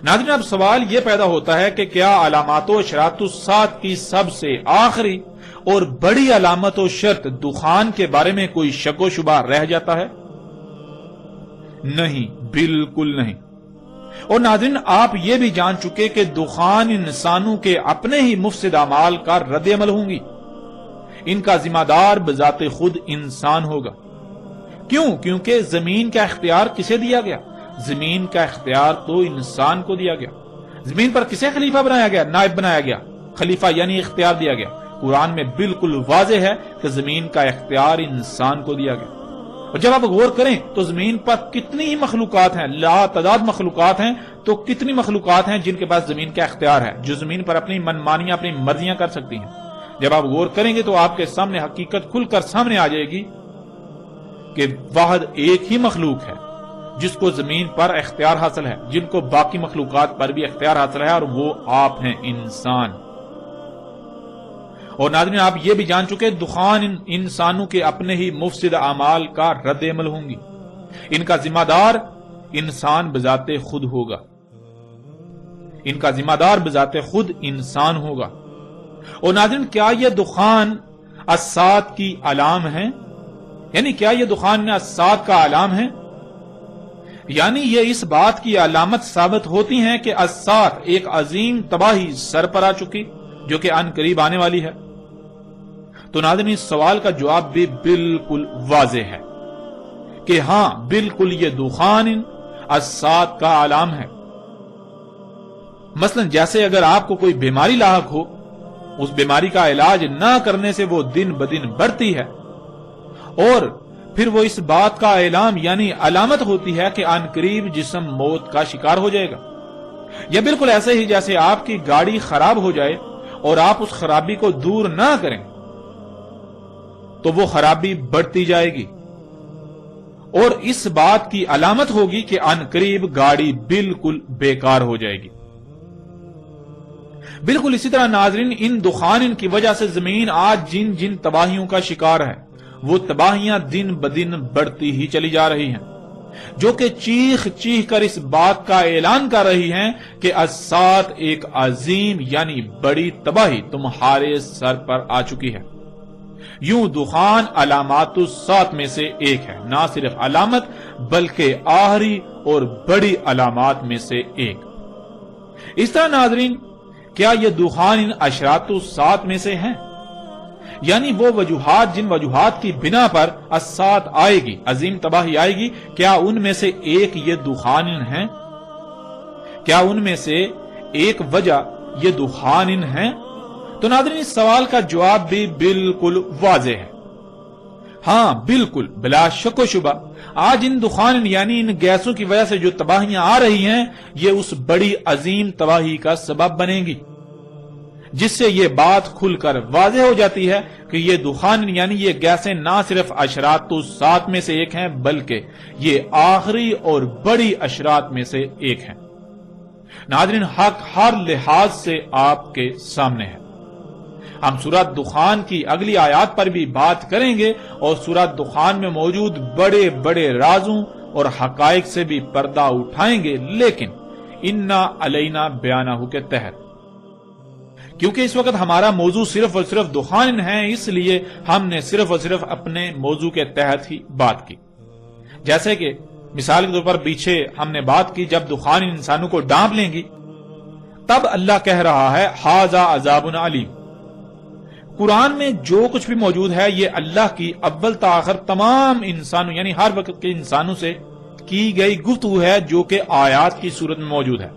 ناظرین، اب سوال یہ پیدا ہوتا ہے کہ کیا علامات و اشراط الساعت کی سب سے آخری اور بڑی علامت و شرط دخان کے بارے میں کوئی شک و شبہ رہ جاتا ہے؟ نہیں، بالکل نہیں۔ اور ناظرین، آپ یہ بھی جان چکے کہ دخان انسانوں کے اپنے ہی مفسد اعمال کا رد عمل ہوں گی۔ ان کا ذمہ دار بذات خود انسان ہوگا۔ کیوں؟ کیونکہ زمین کا اختیار کسے دیا گیا؟ زمین کا اختیار تو انسان کو دیا گیا۔ زمین پر کسے خلیفہ بنایا گیا؟ نائب بنایا گیا۔ خلیفہ یعنی اختیار دیا گیا۔ قرآن میں بالکل واضح ہے کہ زمین کا اختیار انسان کو دیا گیا۔ اور جب آپ غور کریں تو زمین پر کتنی ہی مخلوقات ہیں، لا تعداد مخلوقات ہیں، تو کتنی مخلوقات ہیں جن کے پاس زمین کا اختیار ہے، جو زمین پر اپنی منمانیاں، اپنی مرضیاں کر سکتی ہیں۔ جب آپ غور کریں گے تو آپ کے سامنے حقیقت کھل کر سامنے آ جائے گی کہ واحد ایک ہی مخلوق ہے جس کو زمین پر اختیار حاصل ہے، جن کو باقی مخلوقات پر بھی اختیار حاصل ہے، اور وہ آپ ہیں، انسان۔ اور ناظرین، آپ یہ بھی جان چکے دخان انسانوں کے اپنے ہی مفسد اعمال کا رد عمل ہوں گی۔ ان کا ذمہ دار انسان بذات خود ہوگا۔ ان کا ذمہ دار بذات خود انسان ہوگا۔ اور ناظرین، کیا یہ دخان الساعت کی علام ہے؟ یعنی کیا یہ دخان الساعت کا علام ہے؟ یعنی یہ اس بات کی علامت ثابت ہوتی ہیں کہ الساعت ایک عظیم تباہی سر پر آ چکی جو کہ ان قریب آنے والی ہے۔ تو ناظرین، اس سوال کا جواب بھی بالکل واضح ہے کہ ہاں، بالکل یہ دخان الساعت کا علام ہے۔ مثلا جیسے اگر آپ کو کوئی بیماری لاحق ہو، اس بیماری کا علاج نہ کرنے سے وہ دن بدن بڑھتی ہے، اور پھر وہ اس بات کا اعلام یعنی علامت ہوتی ہے کہ ان قریب جسم موت کا شکار ہو جائے گا۔ یا بالکل ایسے ہی جیسے آپ کی گاڑی خراب ہو جائے اور آپ اس خرابی کو دور نہ کریں تو وہ خرابی بڑھتی جائے گی، اور اس بات کی علامت ہوگی کہ ان قریب گاڑی بالکل بیکار ہو جائے گی۔ بالکل اسی طرح ناظرین، ان دخان کی وجہ سے زمین آج جن جن تباہیوں کا شکار ہے، وہ تباہیاں دن بدن بڑھتی ہی چلی جا رہی ہیں، جو کہ چیخ چیخ کر اس بات کا اعلان کر رہی ہیں کہ الساعت ایک عظیم یعنی بڑی تباہی تمہارے سر پر آ چکی ہے۔ یوں دخان علامات الساعت میں سے ایک ہے، نہ صرف علامت بلکہ آخری اور بڑی علامات میں سے ایک۔ اس طرح ناظرین، کیا یہ دخان اشراط الساعت میں سے ہیں؟ یعنی وہ وجوہات جن وجوہات کی بنا پر الساعت آئے گی، عظیم تباہی آئے گی، کیا ان میں سے ایک یہ دخان ہیں؟ کیا ان میں سے ایک وجہ یہ دخان ہیں؟ تو ناظرین، اس سوال کا جواب بھی بالکل واضح ہے۔ ہاں، بالکل بلا شک و شبہ آج ان دخان یعنی ان گیسوں کی وجہ سے جو تباہیاں آ رہی ہیں، یہ اس بڑی عظیم تباہی کا سبب بنیں گی، جس سے یہ بات کھل کر واضح ہو جاتی ہے کہ یہ دخان یعنی یہ گیسیں نہ صرف اشراط الساعت میں سے ایک ہیں بلکہ یہ آخری اور بڑی اشراط میں سے ایک ہیں۔ ناظرین، حق ہر لحاظ سے آپ کے سامنے ہے۔ ہم سورۃ دخان کی اگلی آیات پر بھی بات کریں گے اور سورۃ دخان میں موجود بڑے بڑے رازوں اور حقائق سے بھی پردہ اٹھائیں گے، لیکن انا علینا بیانہ کے تحت، کیونکہ اس وقت ہمارا موضوع صرف اور صرف دخان ہے، اس لیے ہم نے صرف اور صرف اپنے موضوع کے تحت ہی بات کی۔ جیسے کہ مثال کے طور پر پیچھے ہم نے بات کی جب دخان انسانوں کو ڈانپ لیں گی، تب اللہ کہہ رہا ہے ھذا عذاب علیم۔ قرآن میں جو کچھ بھی موجود ہے یہ اللہ کی اول تا آخر تمام انسانوں یعنی ہر وقت کے انسانوں سے کی گئی گفتگو ہے، جو کہ آیات کی صورت میں موجود ہے۔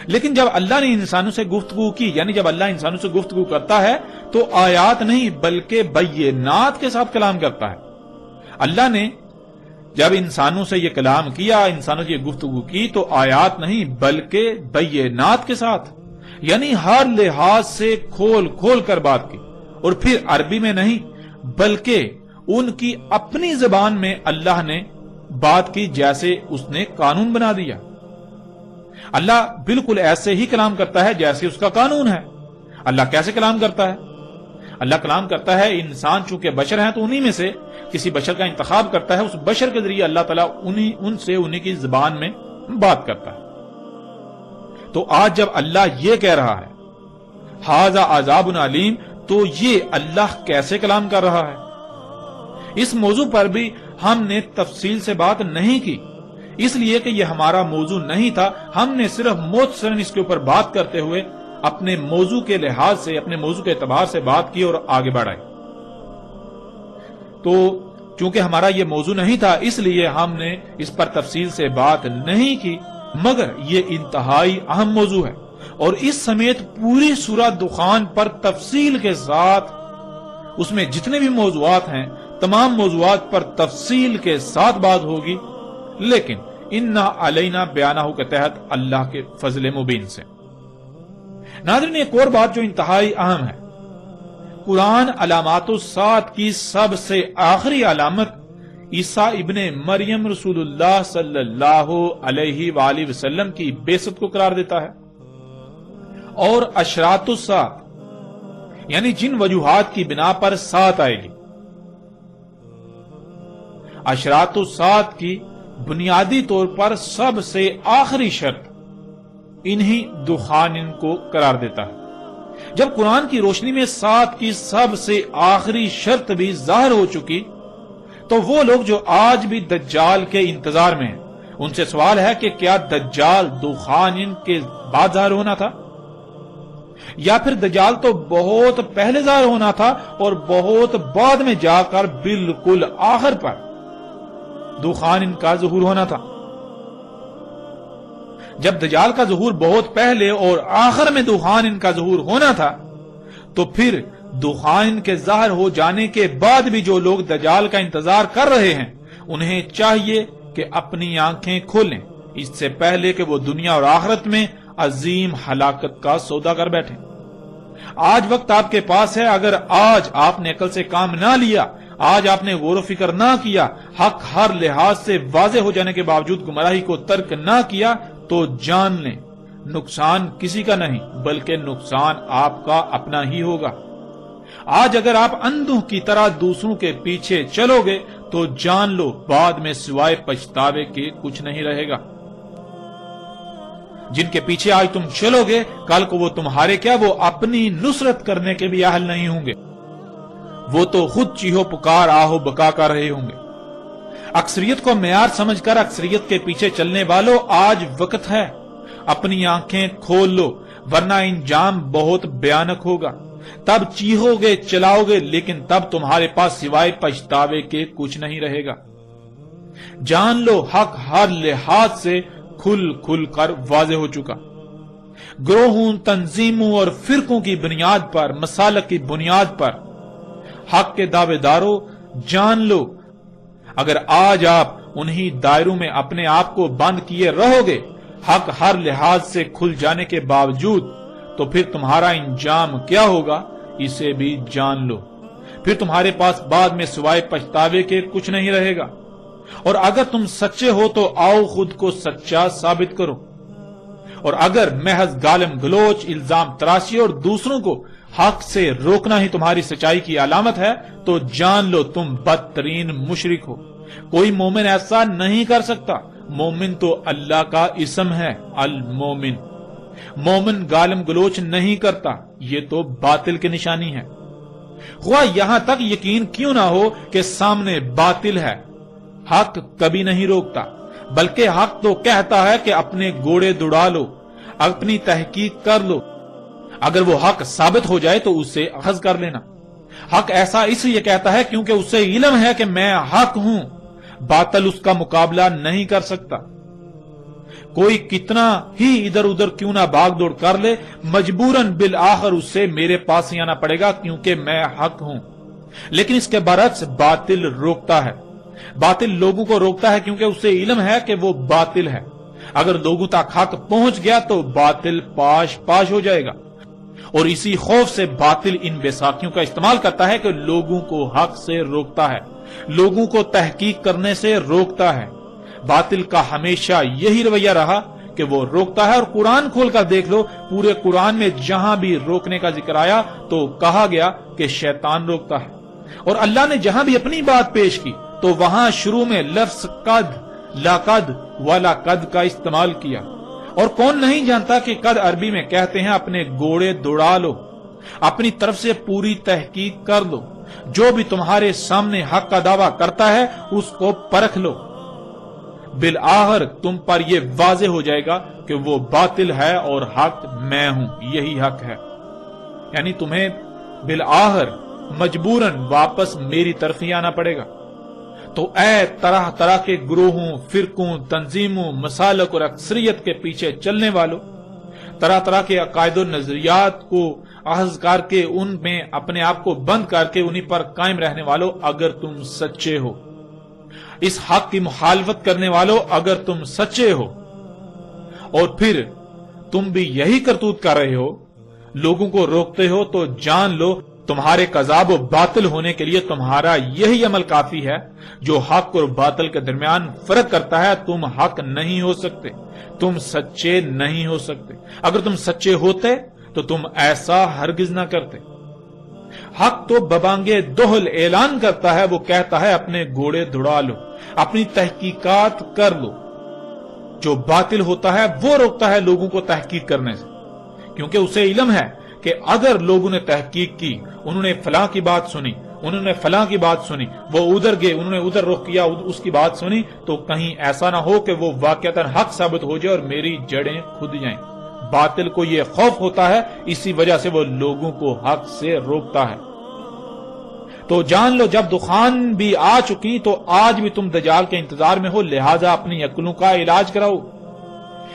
لیکن جب اللہ نے انسانوں سے گفتگو کی، یعنی جب اللہ انسانوں سے گفتگو کرتا ہے تو آیات نہیں بلکہ بینات کے ساتھ کلام کرتا ہے۔ اللہ نے جب انسانوں سے یہ کلام کیا، انسانوں سے یہ گفتگو کی، تو آیات نہیں بلکہ بینات کے ساتھ، یعنی ہر لحاظ سے کھول کھول کر بات کی، اور پھر عربی میں نہیں بلکہ ان کی اپنی زبان میں اللہ نے بات کی، جیسے اس نے قانون بنا دیا۔ اللہ بالکل ایسے ہی کلام کرتا ہے جیسے اس کا قانون ہے۔ اللہ کیسے کلام کرتا ہے؟ اللہ کلام کرتا ہے، انسان چونکہ بشر ہیں تو انہی میں سے کسی بشر کا انتخاب کرتا ہے، اس بشر کے ذریعے اللہ تعالیٰ ان سے انہی کی زبان میں بات کرتا ہے۔ تو آج جب اللہ یہ کہہ رہا ہے ھذا عذاب علیم، تو یہ اللہ کیسے کلام کر رہا ہے؟ اس موضوع پر بھی ہم نے تفصیل سے بات نہیں کی، اس لیے کہ یہ ہمارا موضوع نہیں تھا۔ ہم نے صرف مختصراً اس کے اوپر بات کرتے ہوئے اپنے موضوع کے لحاظ سے، اپنے موضوع کے اعتبار سے بات کی اور آگے بڑھائی۔ تو چونکہ ہمارا یہ موضوع نہیں تھا، اس لیے ہم نے اس پر تفصیل سے بات نہیں کی، مگر یہ انتہائی اہم موضوع ہے، اور اس سمیت پوری سورہ دخان پر تفصیل کے ساتھ، اس میں جتنے بھی موضوعات ہیں تمام موضوعات پر تفصیل کے ساتھ بات ہوگی، لیکن انا علینا بیانہ کے تحت اللہ کے فضل مبین سے۔ ناظرین، ایک اور بات جو انتہائی اہم ہے، قرآن علامات الساعت کی سب سے آخری علامت عیسیٰ ابن مریم رسول اللہ صلی اللہ علیہ وآلہ وسلم کی بعثت کو قرار دیتا ہے، اور اشراط الساعت یعنی جن وجوہات کی بنا پر ساعت آئے گی، اشراط الساعت کی بنیادی طور پر سب سے آخری شرط انہی دخان کو قرار دیتا ہے۔ جب قرآن کی روشنی میں ساعت کی سب سے آخری شرط بھی ظاہر ہو چکی، تو وہ لوگ جو آج بھی دجال کے انتظار میں ہیں، ان سے سوال ہے کہ کیا دجال دخان کے بعد ظاہر ہونا تھا، یا پھر دجال تو بہت پہلے ظاہر ہونا تھا اور بہت بعد میں جا کر بالکل آخر پر دخان کا ظہور ہونا تھا؟ جب دجال کا ظہور بہت پہلے اور آخر میں دخان کا ظہور ہونا تھا، تو پھر دخان کے ظاہر ہو جانے کے بعد بھی جو لوگ دجال کا انتظار کر رہے ہیں، انہیں چاہیے کہ اپنی آنکھیں کھولیں اس سے پہلے کہ وہ دنیا اور آخرت میں عظیم ہلاکت کا سودا کر بیٹھیں۔ آج وقت آپ کے پاس ہے، اگر آج آپ نے عقل سے کام نہ لیا، آج آپ نے غور و فکر نہ کیا، حق ہر لحاظ سے واضح ہو جانے کے باوجود گمراہی کو ترک نہ کیا، تو جان لیں نقصان کسی کا نہیں بلکہ نقصان آپ کا اپنا ہی ہوگا۔ آج اگر آپ اندھوں کی طرح دوسروں کے پیچھے چلو گے تو جان لو بعد میں سوائے پچھتاوے کے کچھ نہیں رہے گا۔ جن کے پیچھے آج تم چلو گے، کل کو وہ تمہارے کیا، وہ اپنی نصرت کرنے کے بھی اہل نہیں ہوں گے، وہ تو خود چیخو پکار آہو بکا کر رہے ہوں گے۔ اکثریت کو معیار سمجھ کر اکثریت کے پیچھے چلنے والوں، آج وقت ہے، اپنی آنکھیں کھول لو، ورنہ انجام بہت بھیانک ہوگا۔ تب چیخو گے، چلاؤ گے، لیکن تب تمہارے پاس سوائے پچھتاوے کے کچھ نہیں رہے گا۔ جان لو حق ہر لحاظ سے کھل کھل کر واضح ہو چکا۔ گروہوں، تنظیموں اور فرقوں کی بنیاد پر، مسالک کی بنیاد پر حق کے دعوے داروں، جان لو اگر آج آپ انہی دائروں میں اپنے آپ کو بند کیے رہو گے، حق ہر لحاظ سے کھل جانے کے باوجود، تو پھر تمہارا انجام کیا ہوگا اسے بھی جان لو۔ پھر تمہارے پاس بعد میں سوائے پچھتاوے کے کچھ نہیں رہے گا۔ اور اگر تم سچے ہو تو آؤ خود کو سچا ثابت کرو، اور اگر محض گالم گلوچ، الزام تراشی اور دوسروں کو حق سے روکنا ہی تمہاری سچائی کی علامت ہے، تو جان لو تم بدترین مشرک ہو۔ کوئی مومن ایسا نہیں کر سکتا۔ مومن تو اللہ کا اسم ہے، المومن۔ مومن گالم گلوچ نہیں کرتا، یہ تو باطل کی نشانی ہے۔ خواہ یہاں تک یقین کیوں نہ ہو کہ سامنے باطل ہے، حق کبھی نہیں روکتا، بلکہ حق تو کہتا ہے کہ اپنے گھوڑے دوڑا لو، اپنی تحقیق کر لو، اگر وہ حق ثابت ہو جائے تو اسے اخذ کر لینا۔ حق ایسا اس لیے کہتا ہے کیونکہ اسے علم ہے کہ میں حق ہوں، باطل اس کا مقابلہ نہیں کر سکتا۔ کوئی کتنا ہی ادھر ادھر کیوں نہ بھاگ دوڑ کر لے، مجبوراً بالآخر اسے میرے پاس ہی آنا پڑے گا، کیونکہ میں حق ہوں۔ لیکن اس کے برعکس باطل روکتا ہے۔ باطل لوگوں کو روکتا ہے کیونکہ اسے علم ہے کہ وہ باطل ہے۔ اگر لوگوں تک حق پہنچ گیا تو باطل پاش پاش ہو جائے گا، اور اسی خوف سے باطل ان بیساکھیوں کا استعمال کرتا ہے کہ لوگوں کو حق سے روکتا ہے، لوگوں کو تحقیق کرنے سے روکتا ہے۔ باطل کا ہمیشہ یہی رویہ رہا کہ کہ وہ روکتا ہے۔ اور قرآن کھول کر دیکھ لو، پورے قرآن میں جہاں بھی روکنے کا ذکر آیا تو کہا گیا کہ شیطان روکتا ہے، اور اللہ نے جہاں بھی اپنی بات پیش کی تو وہاں شروع میں لفظ قد، لقد ولا قد کا استعمال کیا۔ اور کون نہیں جانتا کہ قد عربی میں کہتے ہیں اپنے گھوڑے دوڑا لو، اپنی طرف سے پوری تحقیق کر لو، جو بھی تمہارے سامنے حق کا دعویٰ کرتا ہے اس کو پرکھ لو، بالآخر تم پر یہ واضح ہو جائے گا کہ وہ باطل ہے اور حق میں ہوں، یہی حق ہے۔ یعنی تمہیں بالآخر مجبوراً واپس میری طرف ہی آنا پڑے گا۔ تو اے طرح طرح کے گروہوں، فرقوں، تنظیموں، مسالک اور اکثریت کے پیچھے چلنے والوں، طرح طرح کے عقائد و نظریات کو اخذ کر کے ان میں اپنے آپ کو بند کر کے انہی پر قائم رہنے والوں، اگر تم سچے ہو، اس حق کی مخالفت کرنے والوں اگر تم سچے ہو، اور پھر تم بھی یہی کرتوت کر رہے ہو، لوگوں کو روکتے ہو، تو جان لو تمہارے کذاب و باطل ہونے کے لیے تمہارا یہی عمل کافی ہے جو حق اور باطل کے درمیان فرق کرتا ہے۔ تم حق نہیں ہو سکتے، تم سچے نہیں ہو سکتے۔ اگر تم سچے ہوتے تو تم ایسا ہرگز نہ کرتے۔ حق تو ببانگے دہل اعلان کرتا ہے، وہ کہتا ہے اپنے گھوڑے دوڑا لو، اپنی تحقیقات کر لو۔ جو باطل ہوتا ہے وہ روکتا ہے لوگوں کو تحقیق کرنے سے، کیونکہ اسے علم ہے کہ اگر لوگوں نے تحقیق کی، انہوں نے فلاں کی بات سنی، انہوں نے فلاں کی بات سنی، وہ ادھر گئے، انہوں نے ادھر رخ کیا، اس کی بات سنی، تو کہیں ایسا نہ ہو کہ وہ واقعتاً حق ثابت ہو جائے اور میری جڑیں کھد جائیں۔ باطل کو یہ خوف ہوتا ہے، اسی وجہ سے وہ لوگوں کو حق سے روکتا ہے۔ تو جان لو جب دخان بھی آ چکی تو آج بھی تم دجال کے انتظار میں ہو، لہذا اپنی عقلوں کا علاج کراؤ،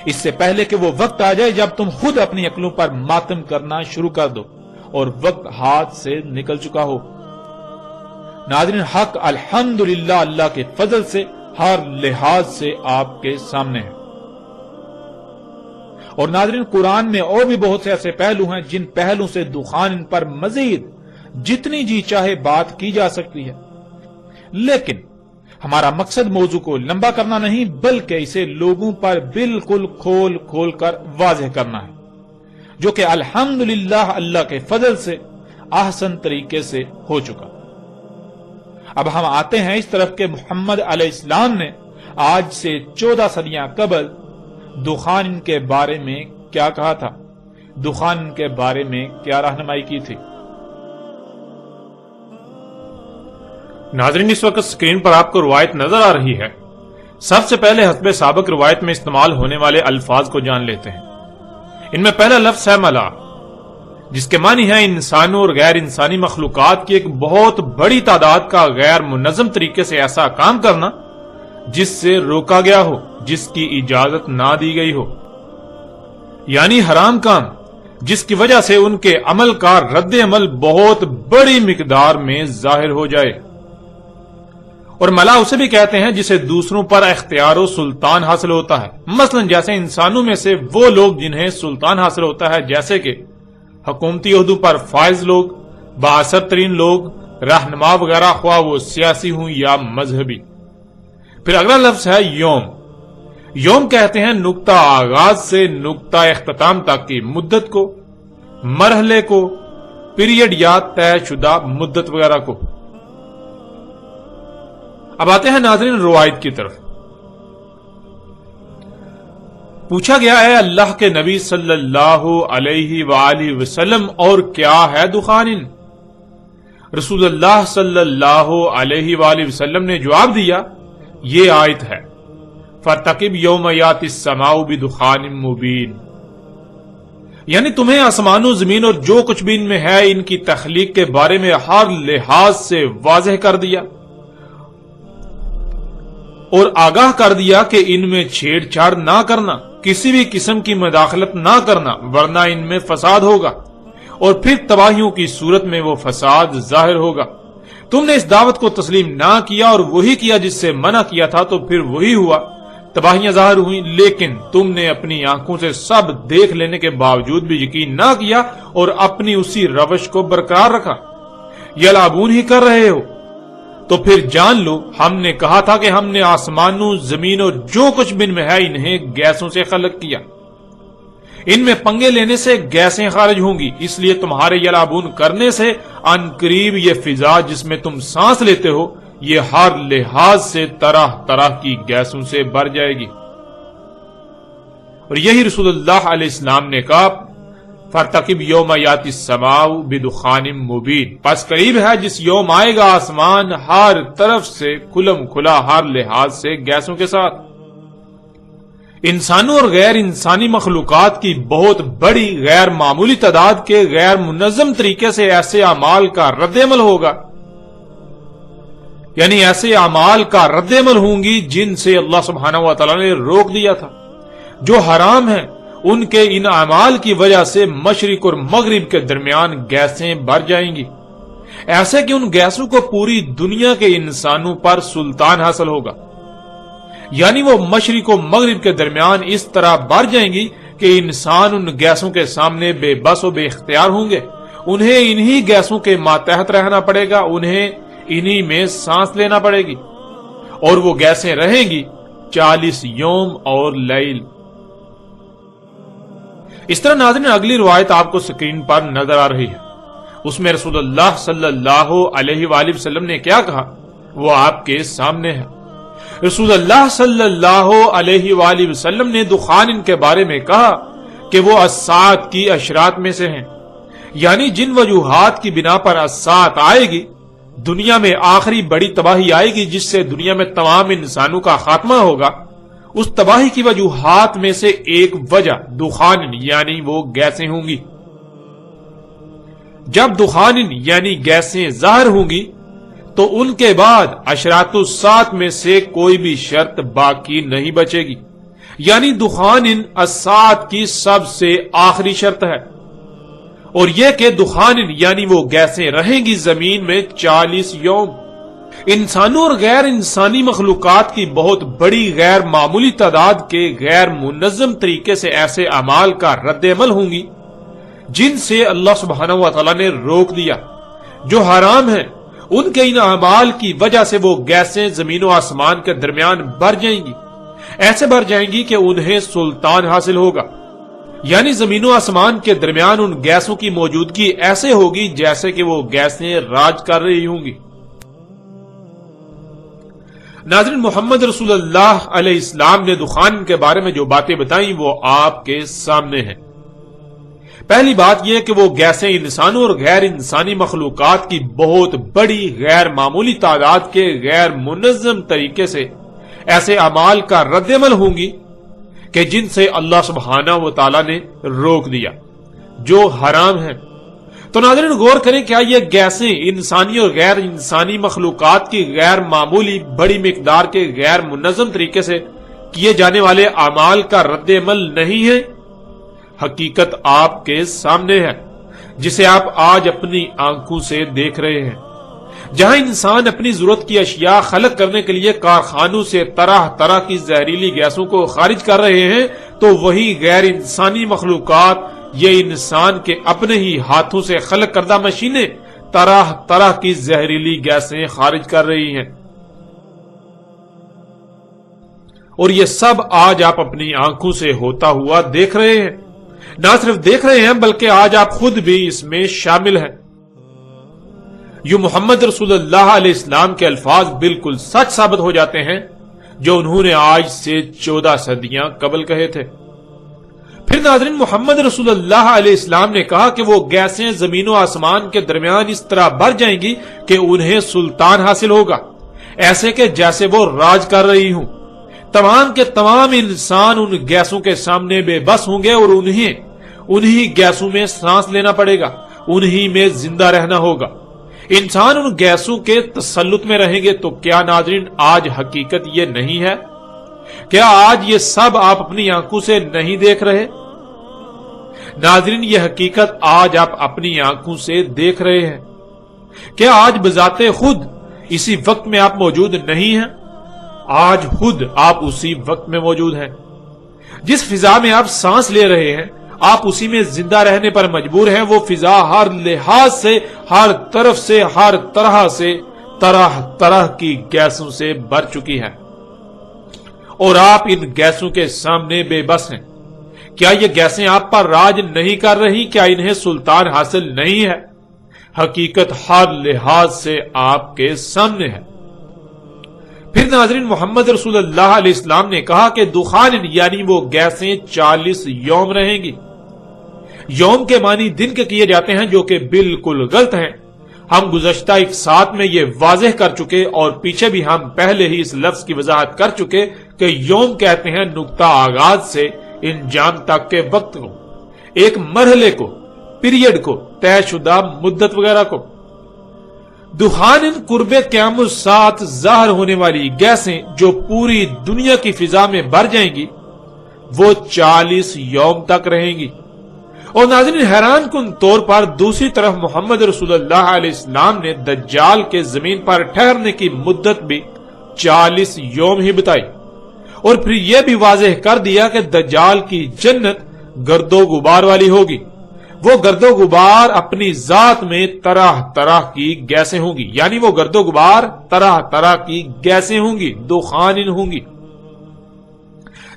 اس سے پہلے کہ وہ وقت آ جائے جب تم خود اپنی عقلوں پر ماتم کرنا شروع کر دو اور وقت ہاتھ سے نکل چکا ہو۔ ناظرین، حق الحمدللہ اللہ کے فضل سے ہر لحاظ سے آپ کے سامنے ہے۔ اور ناظرین، قرآن میں اور بھی بہت سے ایسے پہلو ہیں جن پہلو سے دخان پر مزید جتنی جی چاہے بات کی جا سکتی ہے، لیکن ہمارا مقصد موضوع کو لمبا کرنا نہیں بلکہ اسے لوگوں پر بالکل کھول کھول کر واضح کرنا ہے، جو کہ الحمدللہ اللہ کے فضل سے احسن طریقے سے ہو چکا۔ اب ہم آتے ہیں اس طرف کہ محمد علیہ السلام نے آج سے 14 صدیاں قبل دخان کے بارے میں کیا کہا تھا، دخان کے بارے میں کیا رہنمائی کی تھی۔ ناظرین، اس وقت سکرین پر آپ کو روایت نظر آ رہی ہے۔ سب سے پہلے حسب سابق روایت میں استعمال ہونے والے الفاظ کو جان لیتے ہیں۔ ان میں پہلا لفظ ہے ملا، جس کے معنی ہے انسانوں اور غیر انسانی مخلوقات کی ایک بہت بڑی تعداد کا غیر منظم طریقے سے ایسا کام کرنا جس سے روکا گیا ہو، جس کی اجازت نہ دی گئی ہو، یعنی حرام کام، جس کی وجہ سے ان کے عمل کا رد عمل بہت بڑی مقدار میں ظاہر ہو جائے۔ اور ملا اسے بھی کہتے ہیں جسے دوسروں پر اختیار و سلطان حاصل ہوتا ہے، مثلا جیسے انسانوں میں سے وہ لوگ جنہیں سلطان حاصل ہوتا ہے، جیسے کہ حکومتی عہدوں پر فائز لوگ، بااثر ترین لوگ، رہنما وغیرہ، خواہ وہ سیاسی ہوں یا مذہبی۔ پھر اگلا لفظ ہے یوم۔ یوم کہتے ہیں نقطہ آغاز سے نقطہ اختتام تک کی مدت کو، مرحلے کو، پیریڈ یا طے شدہ مدت وغیرہ کو۔ اب آتے ہیں ناظرین روایت کی طرف۔ پوچھا گیا ہے اللہ کے نبی صلی اللہ علیہ وآلہ وسلم، اور کیا ہے دخان؟ رسول اللہ صلی اللہ علیہ وآلہ وسلم نے جواب دیا، یہ آیت ہے، فَارْتَقِبْ يَوْمَ يَأْتِي السَّمَاءُ بِدُخَانٍ مُبِينٍ، یعنی تمہیں آسمان و زمین اور جو کچھ بھی ان میں ہے ان کی تخلیق کے بارے میں ہر لحاظ سے واضح کر دیا اور آگاہ کر دیا کہ ان میں چھیڑ چھاڑ نہ کرنا، کسی بھی قسم کی مداخلت نہ کرنا، ورنہ ان میں فساد ہوگا اور پھر تباہیوں کی صورت میں وہ فساد ظاہر ہوگا۔ تم نے اس دعوت کو تسلیم نہ کیا اور وہی کیا جس سے منع کیا تھا، تو پھر وہی ہوا، تباہیاں ظاہر ہوئیں، لیکن تم نے اپنی آنکھوں سے سب دیکھ لینے کے باوجود بھی یقین نہ کیا اور اپنی اسی روش کو برقرار رکھا۔ یلعبون ہی کر رہے ہو، تو پھر جان لو ہم نے کہا تھا کہ ہم نے آسمانوں زمین اور جو کچھ بن میں ہے انہیں گیسوں سے خلق کیا، ان میں پنگے لینے سے گیسیں خارج ہوں گی، اس لیے تمہارے یلعبون کرنے سے ان قریب یہ فضا جس میں تم سانس لیتے ہو یہ ہر لحاظ سے طرح طرح کی گیسوں سے بھر جائے گی۔ اور یہی رسول اللہ علیہ السلام نے کہا فَارْتَقِبْ يَوْمَ يَأْتِي السَّمَاءُ بِدُخَانٍ مُبِينٍ، پس قریب ہے جس یوم آئے گا آسمان ہر طرف سے کھلم کھلا ہر لحاظ سے گیسوں کے ساتھ۔ انسانوں اور غیر انسانی مخلوقات کی بہت بڑی غیر معمولی تعداد کے غیر منظم طریقے سے ایسے اعمال کا رد عمل ہوگا، یعنی ایسے اعمال کا رد عمل ہوں گی جن سے اللہ سبحانہ و تعالی نے روک دیا تھا، جو حرام ہیں، ان کے ان اعمال کی وجہ سے مشرق اور مغرب کے درمیان گیسیں بھر جائیں گی، ایسے کہ ان گیسوں کو پوری دنیا کے انسانوں پر سلطان حاصل ہوگا، یعنی وہ مشرق و مغرب کے درمیان اس طرح بھر جائیں گی کہ انسان ان گیسوں کے سامنے بے بس و بے اختیار ہوں گے، انہیں انہی گیسوں کے ماتحت رہنا پڑے گا، انہیں انہی میں سانس لینا پڑے گی، اور وہ گیسیں رہیں گی 40 یوم اور لیل۔ اس طرح ناظرین اگلی روایت آپ کو سکرین پر نظر آ رہی ہے، اس میں رسول اللہ صلی اللہ علیہ وآلہ وسلم نے کیا کہا وہ آپ کے سامنے ہے۔ رسول اللہ صلی اللہ علیہ وآلہ وسلم نے دخان کے بارے میں کہا کہ وہ الساعۃ کی اشراط میں سے ہیں، یعنی جن وجوہات کی بنا پر الساعۃ آئے گی، دنیا میں آخری بڑی تباہی آئے گی جس سے دنیا میں تمام انسانوں کا خاتمہ ہوگا، اس تباہی کی وجوہات میں سے ایک وجہ دخان یعنی وہ گیسیں ہوں گی۔ جب دخان یعنی گیسیں ظاہر ہوں گی تو ان کے بعد اشراط الساعۃ میں سے کوئی بھی شرط باقی نہیں بچے گی، یعنی دخان الساعۃ کی سب سے آخری شرط ہے، اور یہ کہ دخان یعنی وہ گیسیں رہیں گی زمین میں 40 یوم۔ انسانوں اور غیر انسانی مخلوقات کی بہت بڑی غیر معمولی تعداد کے غیر منظم طریقے سے ایسے اعمال کا رد عمل ہوں گی جن سے اللہ سبحانہ و تعالی نے روک دیا، جو حرام ہیں، ان کے ان اعمال کی وجہ سے وہ گیسیں زمین و آسمان کے درمیان بھر جائیں گی، ایسے بھر جائیں گی کہ انہیں سلطان حاصل ہوگا، یعنی زمین و آسمان کے درمیان ان گیسوں کی موجودگی ایسے ہوگی جیسے کہ وہ گیسیں راج کر رہی ہوں گی۔ ناظرین، محمد رسول اللہ علیہ السلام نے دخان کے بارے میں جو باتیں بتائیں وہ آپ کے سامنے ہیں۔ پہلی بات یہ کہ وہ گیسیں انسانوں اور غیر انسانی مخلوقات کی بہت بڑی غیر معمولی تعداد کے غیر منظم طریقے سے ایسے اعمال کا رد عمل ہوں گی کہ جن سے اللہ سبحانہ و تعالی نے روک دیا، جو حرام ہیں۔ تو ناظرین غور کریں، کیا یہ گیسیں انسانی اور غیر انسانی مخلوقات کی غیر معمولی بڑی مقدار کے غیر منظم طریقے سے کیے جانے والے اعمال کا رد عمل نہیں ہے؟ حقیقت آپ کے سامنے ہے، جسے آپ آج اپنی آنکھوں سے دیکھ رہے ہیں۔ جہاں انسان اپنی ضرورت کی اشیاء خلق کرنے کے لیے کارخانوں سے طرح طرح کی زہریلی گیسوں کو خارج کر رہے ہیں، تو وہی غیر انسانی مخلوقات یہ انسان کے اپنے ہی ہاتھوں سے خلق کردہ مشینیں طرح طرح کی زہریلی گیسیں خارج کر رہی ہیں، اور یہ سب آج آپ اپنی آنکھوں سے ہوتا ہوا دیکھ رہے ہیں۔ نہ صرف دیکھ رہے ہیں بلکہ آج آپ خود بھی اس میں شامل ہیں۔ یوں محمد رسول اللہ علیہ السلام کے الفاظ بالکل سچ ثابت ہو جاتے ہیں جو انہوں نے آج سے 14 صدیاں قبل کہے تھے۔ پھر ناظرین، محمد رسول اللہ علیہ السلام نے کہا کہ وہ گیسیں زمین و آسمان کے درمیان اس طرح بھر جائیں گی کہ انہیں سلطان حاصل ہوگا، ایسے کہ جیسے وہ راج کر رہی ہوں۔ تمام کے تمام انسان ان گیسوں کے سامنے بے بس ہوں گے اور انہی گیسوں میں سانس لینا پڑے گا، انہی میں زندہ رہنا ہوگا۔ انسان ان گیسوں کے تسلط میں رہیں گے۔ تو کیا ناظرین آج حقیقت یہ نہیں ہے؟ کیا آج یہ سب آپ اپنی آنکھوں سے نہیں دیکھ رہے؟ ناظرین، یہ حقیقت آج آپ اپنی آنکھوں سے دیکھ رہے ہیں۔ کیا آج بذات خود اسی وقت میں آپ موجود نہیں ہیں؟ آج خود آپ اسی وقت میں موجود ہیں۔ جس فضا میں آپ سانس لے رہے ہیں، آپ اسی میں زندہ رہنے پر مجبور ہیں۔ وہ فضا ہر لحاظ سے، ہر طرف سے، ہر طرح سے طرح طرح کی گیسوں سے بھر چکی ہے اور آپ ان گیسوں کے سامنے بے بس ہیں۔ کیا یہ گیسیں آپ پر راج نہیں کر رہی؟ کیا انہیں سلطان حاصل نہیں ہے؟ حقیقت ہر لحاظ سے آپ کے سامنے ہے۔ پھر ناظرین، محمد رسول اللہ علیہ السلام نے کہا کہ دخان یعنی وہ گیسیں 40 یوم رہیں گی۔ یوم کے معنی دن کے کیے جاتے ہیں، جو کہ بالکل غلط ہیں۔ ہم گزشتہ ایک ساتھ میں یہ واضح کر چکے اور پیچھے بھی ہم پہلے ہی اس لفظ کی وضاحت کر چکے کہ یوم کہتے ہیں نقطہ آغاز سے انجام تک کے وقت کو، ایک مرحلے کو، پیریڈ کو، طے شدہ مدت وغیرہ کو۔ دخان قرب قیامت ساتھ ظاہر ہونے والی گیسیں جو پوری دنیا کی فضا میں بھر جائیں گی، وہ 40 یوم تک رہیں گی۔ اور ناظرین، حیران کن طور پر دوسری طرف محمد رسول اللہ علیہ السلام نے دجال کے زمین پر ٹھہرنے کی مدت بھی 40 یوم ہی بتائی، اور پھر یہ بھی واضح کر دیا کہ دجال کی جنت گرد و غبار والی ہوگی۔ وہ گرد و غبار اپنی ذات میں طرح طرح کی گیسیں ہوں گی، یعنی وہ گرد و غبار طرح طرح کی گیسیں ہوں گی، دخان ہوں گی،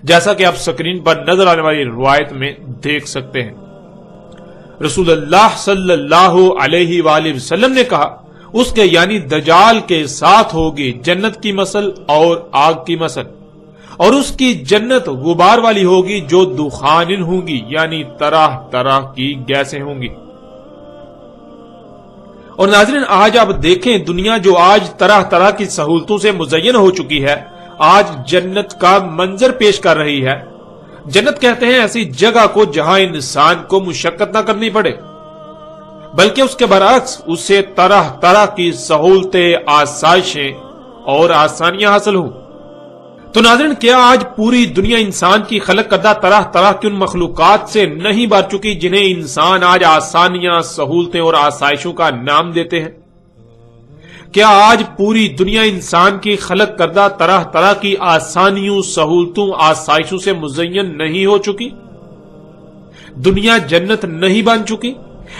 جیسا کہ آپ سکرین پر نظر آنے والی روایت میں دیکھ سکتے ہیں۔ رسول اللہ صلی اللہ علیہ وآلہ وسلم نے کہا، اس کے یعنی دجال کے ساتھ ہوگی جنت کی مثل اور آگ کی مثل، اور اس کی جنت غبار والی ہوگی جو دخان ہوں گی، یعنی طرح طرح کی گیسیں ہوں گی۔ اور ناظرین، آج آپ دیکھیں، دنیا جو آج طرح طرح کی سہولتوں سے مزین ہو چکی ہے، آج جنت کا منظر پیش کر رہی ہے۔ جنت کہتے ہیں ایسی جگہ کو جہاں انسان کو مشقت نہ کرنی پڑے، بلکہ اس کے برعکس اسے طرح طرح کی سہولتیں، آسائشیں اور آسانیاں حاصل ہوں۔ تو ناظرین، کیا آج پوری دنیا انسان کی خلق کردہ طرح طرح کی ان مخلوقات سے نہیں بھر چکی جنہیں انسان آج آسانیاں، سہولتیں اور آسائشوں کا نام دیتے ہیں؟ کیا آج پوری دنیا انسان کی خلق کردہ طرح طرح کی آسانیوں، سہولتوں، آسائشوں سے مزین نہیں ہو چکی؟ دنیا جنت نہیں بن چکی؟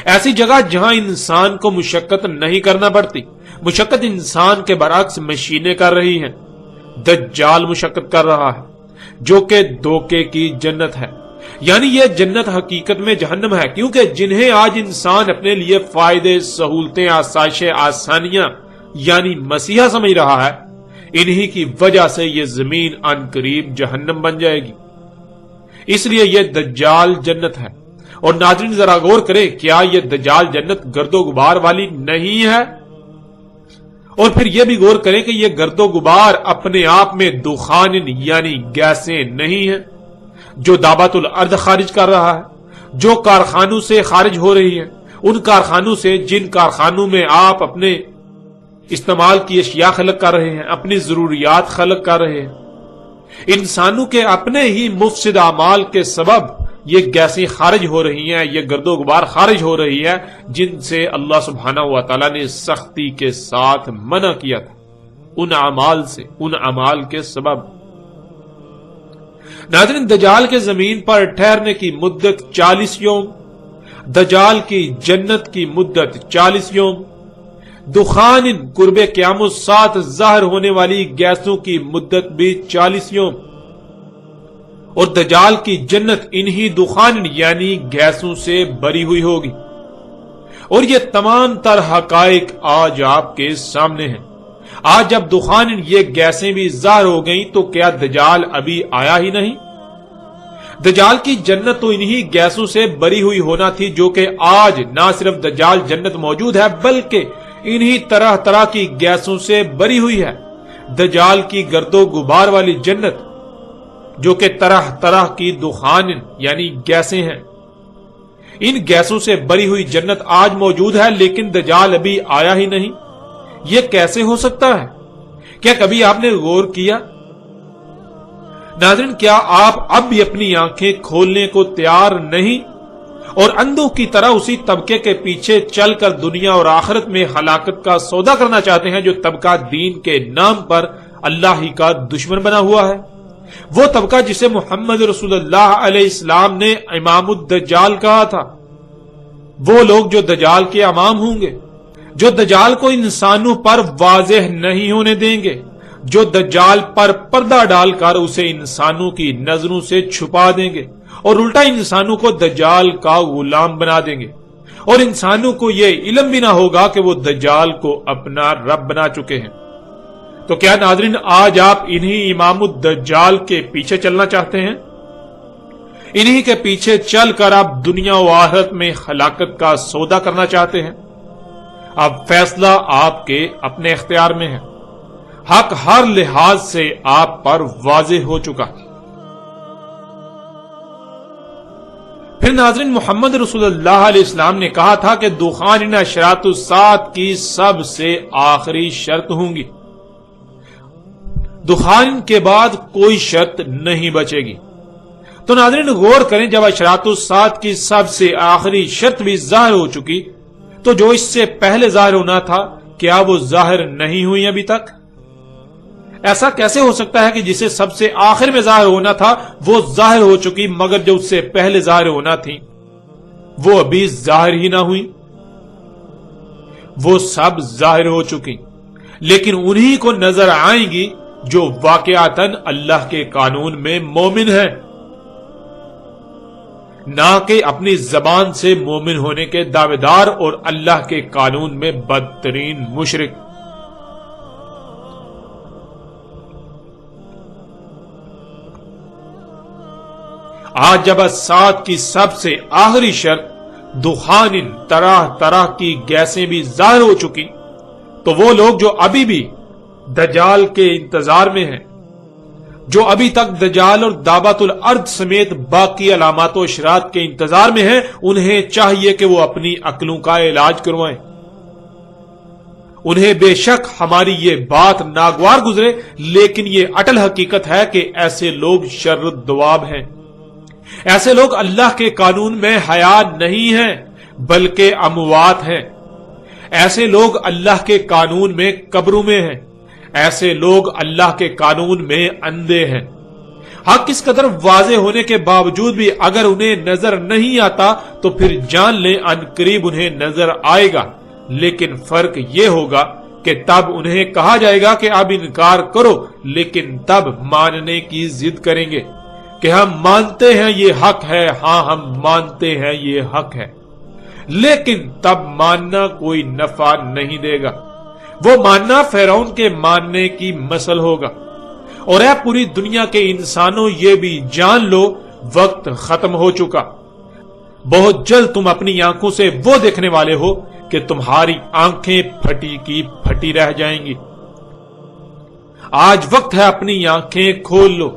ایسی جگہ جہاں انسان کو مشقت نہیں کرنا پڑتی۔ مشقت انسان کے برعکس مشینیں کر رہی ہیں۔ دجال مشقت کر رہا ہے، جو کہ دھوکے کی جنت ہے، یعنی یہ جنت حقیقت میں جہنم ہے، کیونکہ جنہیں آج انسان اپنے لیے فائدے، سہولتیں، آسائشیں، آسانیاں یعنی مسیحا سمجھ رہا ہے، انہی کی وجہ سے یہ زمین ان قریب جہنم بن جائے گی۔ اس لیے یہ دجال جنت ہے۔ اور ناظرین، ذرا غور کریں، کیا یہ دجال جنت گرد و غبار والی نہیں ہے؟ اور پھر یہ بھی غور کریں کہ یہ گرد و غبار اپنے آپ میں دخان یعنی گیسیں نہیں ہیں جو دابت الارض خارج کر رہا ہے، جو کارخانوں سے خارج ہو رہی ہے، ان کارخانوں سے جن کارخانوں میں آپ اپنے استعمال کی اشیاء خلق کر رہے ہیں، اپنی ضروریات خلق کر رہے ہیں۔ انسانوں کے اپنے ہی مفسد اعمال کے سبب یہ گیسیں خارج ہو رہی ہیں، یہ گرد و غبار خارج ہو رہی ہے، جن سے اللہ سبحانہ و تعالیٰ نے سختی کے ساتھ منع کیا تھا، ان اعمال سے، ان اعمال کے سبب۔ ناظرین، دجال کے زمین پر ٹھہرنے کی مدت 40 یوم، دجال کی جنت کی مدت 40 یوم، دخان قرب قیامت ساتھ ظاہر ہونے والی گیسوں کی مدت بھی 40 یوم، اور دجال کی جنت انہی دخان یعنی گیسوں سے بری ہوئی ہوگی۔ اور یہ تمام تر حقائق آج آپ کے سامنے ہیں۔ آج جب دخان یہ گیسیں بھی ظاہر ہو گئیں تو کیا دجال ابھی آیا ہی نہیں؟ دجال کی جنت تو انہی گیسوں سے بری ہوئی ہونا تھی، جو کہ آج نہ صرف دجال جنت موجود ہے بلکہ انہی طرح طرح کی گیسوں سے بری ہوئی ہے۔ دجال کی گرد و غبار والی جنت، جو کہ طرح طرح کی دخان یعنی گیسیں ہیں، ان گیسوں سے بری ہوئی جنت آج موجود ہے، لیکن دجال ابھی آیا ہی نہیں۔ یہ کیسے ہو سکتا ہے؟ کیا کبھی آپ نے غور کیا؟ ناظرین، کیا آپ اب بھی اپنی آنکھیں کھولنے کو تیار نہیں اور اندھوں کی طرح اسی طبقے کے پیچھے چل کر دنیا اور آخرت میں ہلاکت کا سودا کرنا چاہتے ہیں، جو طبقہ دین کے نام پر اللہ ہی کا دشمن بنا ہوا ہے؟ وہ طبقہ جسے محمد رسول اللہ علیہ السلام نے امام الدجال کہا تھا، وہ لوگ جو دجال کے امام ہوں گے، جو دجال کو انسانوں پر واضح نہیں ہونے دیں گے، جو دجال پر پردہ ڈال کر اسے انسانوں کی نظروں سے چھپا دیں گے اور الٹا انسانوں کو دجال کا غلام بنا دیں گے، اور انسانوں کو یہ علم بھی نہ ہوگا کہ وہ دجال کو اپنا رب بنا چکے ہیں۔ تو کیا ناظرین آج آپ انہی امام الدجال کے پیچھے چلنا چاہتے ہیں؟ انہی کے پیچھے چل کر آپ دنیا و آخرت میں ہلاکت کا سودا کرنا چاہتے ہیں؟ اب فیصلہ آپ کے اپنے اختیار میں ہے۔ حق ہر لحاظ سے آپ پر واضح ہو چکا۔ پھر ناظرین محمد رسول اللہ علیہ السلام نے کہا تھا کہ دخان ان اشراط الساعۃ کی سب سے آخری شرط ہوں گی، دخان کے بعد کوئی شرط نہیں بچے گی۔ تو ناظرین غور کریں، جب اشراط الساعۃ کی سب سے آخری شرط بھی ظاہر ہو چکی تو جو اس سے پہلے ظاہر ہونا تھا کیا وہ ظاہر نہیں ہوئی ابھی تک؟ ایسا کیسے ہو سکتا ہے کہ جسے سب سے آخر میں ظاہر ہونا تھا وہ ظاہر ہو چکی، مگر جو اس سے پہلے ظاہر ہونا تھی وہ ابھی ظاہر ہی نہ ہوئی؟ وہ سب ظاہر ہو چکی، لیکن انہی کو نظر آئیں گی جو واقعاتاً اللہ کے قانون میں مومن ہیں، نہ کہ اپنی زبان سے مومن ہونے کے دعوے دار اور اللہ کے قانون میں بدترین مشرک۔ آج جب الساعۃ کی سب سے آخری شرط دخان طرح طرح کی گیسیں بھی ظاہر ہو چکی تو وہ لوگ جو ابھی بھی دجال کے انتظار میں ہیں، جو ابھی تک دجال اور دعوت الارض سمیت باقی علامات و اشراط کے انتظار میں ہیں، انہیں چاہیے کہ وہ اپنی عقلوں کا علاج کروائیں۔ انہیں بے شک ہماری یہ بات ناگوار گزرے، لیکن یہ اٹل حقیقت ہے کہ ایسے لوگ شر الدواب ہیں۔ ایسے لوگ اللہ کے قانون میں حیات نہیں ہیں بلکہ اموات ہیں۔ ایسے لوگ اللہ کے قانون میں قبروں میں ہیں، ایسے لوگ اللہ کے قانون میں اندھے ہیں۔ حق اس قدر واضح ہونے کے باوجود بھی اگر انہیں نظر نہیں آتا تو پھر جان لیں ان قریب انہیں نظر آئے گا، لیکن فرق یہ ہوگا کہ تب انہیں کہا جائے گا کہ اب انکار کرو، لیکن تب ماننے کی ضد کریں گے کہ ہم مانتے ہیں یہ حق ہے، ہاں ہم مانتے ہیں یہ حق ہے، لیکن تب ماننا کوئی نفع نہیں دے گا۔ وہ ماننا فرعون کے ماننے کی مثل ہوگا۔ اور اے پوری دنیا کے انسانوں یہ بھی جان لو وقت ختم ہو چکا، بہت جلد تم اپنی آنکھوں سے وہ دیکھنے والے ہو کہ تمہاری آنکھیں پھٹی کی پھٹی رہ جائیں گی۔ آج وقت ہے اپنی آنکھیں کھول لو،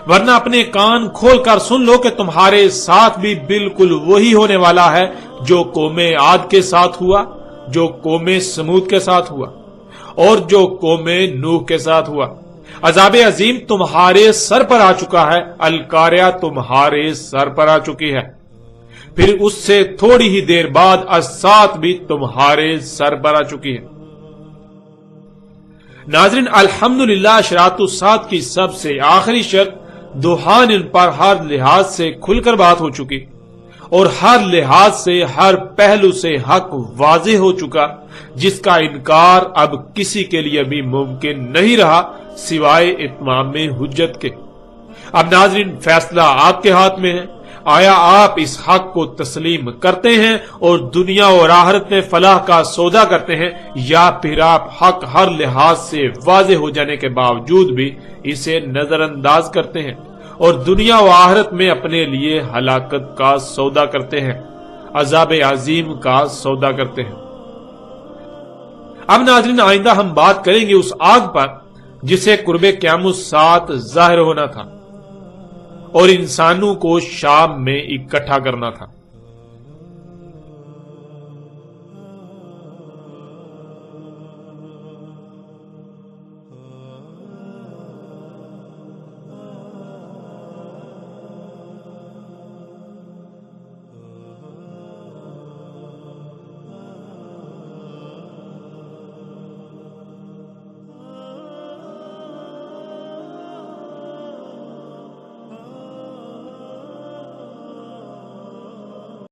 ورنہ اپنے کان کھول کر سن لو کہ تمہارے ساتھ بھی بالکل وہی ہونے والا ہے جو قوم عاد کے ساتھ ہوا، جو قوم سمود کے ساتھ ہوا اور جو قوم نوح کے ساتھ ہوا۔ عذاب عظیم تمہارے سر پر آ چکا ہے، القاریہ تمہارے سر پر آ چکی ہے، پھر اس سے تھوڑی ہی دیر بعد الساعۃ بھی تمہارے سر پر آ چکی ہے۔ ناظرین الحمدللہ اشراط الساعۃ کی سب سے آخری شرط دخان ان پر ہر لحاظ سے کھل کر بات ہو چکی اور ہر لحاظ سے ہر پہلو سے حق واضح ہو چکا، جس کا انکار اب کسی کے لیے بھی ممکن نہیں رہا سوائے اتمام حجت کے۔ اب ناظرین فیصلہ آپ کے ہاتھ میں ہے، آیا آپ اس حق کو تسلیم کرتے ہیں اور دنیا اور آخرت میں فلاح کا سودا کرتے ہیں، یا پھر آپ حق ہر لحاظ سے واضح ہو جانے کے باوجود بھی اسے نظر انداز کرتے ہیں اور دنیا و آخرت میں اپنے لیے ہلاکت کا سودا کرتے ہیں، عذاب عظیم کا سودا کرتے ہیں۔ اب ناظرین آئندہ ہم بات کریں گے اس آگ پر جسے قرب قیامت ساتھ ظاہر ہونا تھا اور انسانوں کو شام میں اکٹھا کرنا تھا۔